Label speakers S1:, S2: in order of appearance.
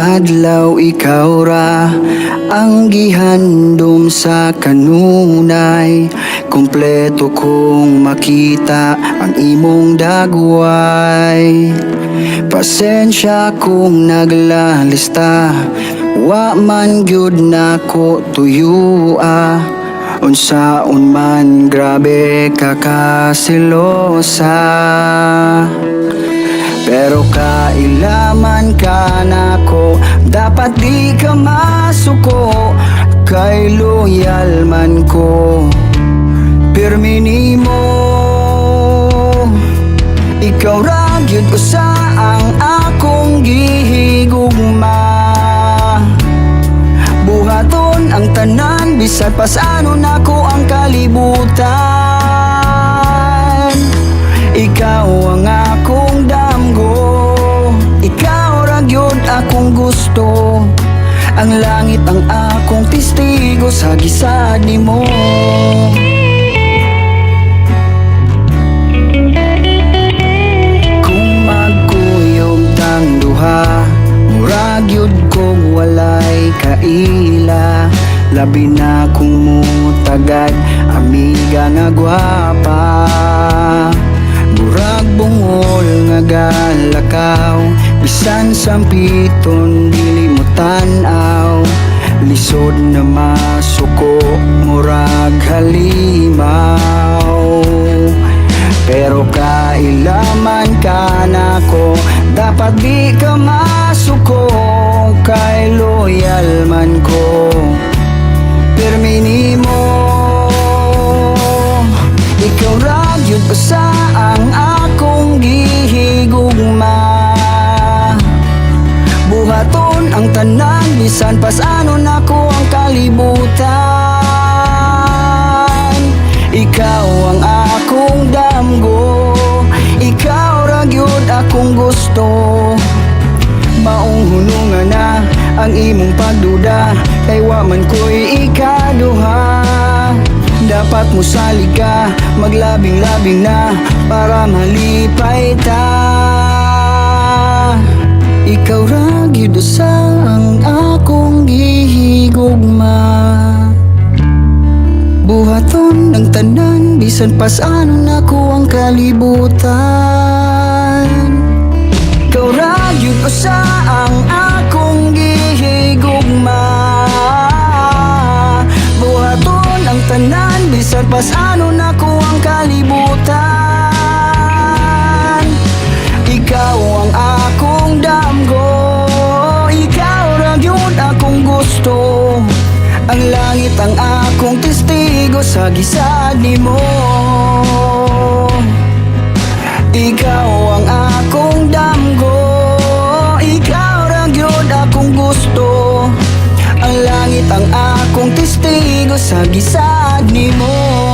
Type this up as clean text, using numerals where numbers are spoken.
S1: adlaw ikaw ra ang gihandom sa kanunay. Kompleto kong makita ang imong dagway. Pasensya kung naglalista, wa man gyud nako tuyua. Unsaon man grabe ka kasilosa, pero kailaman ka nako, dapat di ka masuko. Kay loyal man ko, pirmi nimo. Ikaw ra gyud usa ang akong gihigugma. Buhaton ang tanan, bisan pa sano nako ang kalibutan. Ikaw ang akong damgo, ikaw ra gyud akong gusto. Ang langit ang akong testigo sa gisad nimo. Kung magkuyog tang duha, murag yun kong walay kaila. Labi na kung mutagad, amiga nga gwapa. Murag bungol nga galakaw, bisan sampiton dili mo tan-aw. Lisod na masuko, murag halimaw. Pero kailaman ka nako, dapat di ka masuko. Kay loyal man ko, pirmi nimo. Ikaw ra gyud usa ang akong gihigugma. Buhaton ang tanan, bisan pa sano nako ang kalibutan. Ikaw ang akong damgo, ikaw ra gyud akong gusto. Maong hunungan na ang imong pagduda, kay wa man ko'y ikaduha. Dapat mo salig ka, maglabing-labing na para malipay ta. Ikaw ra gyud usa ang akong gihigugma. Buhaton ang tanan, bisan pa sano nako ang kalibutan. Ikaw ra gyud usa ang akong gihigugma. Buhaton ang tanan, bisan pa sano nako ang kalibutan. Ikaw ang akong damgo, ikaw ra gyud akong gusto. Ang langit ang akong testigo sa gisad nimo. Ikaw ang akong damgo, ikaw ra gyud akong gusto. Ang langit ang akong testigo sa gisad nimo.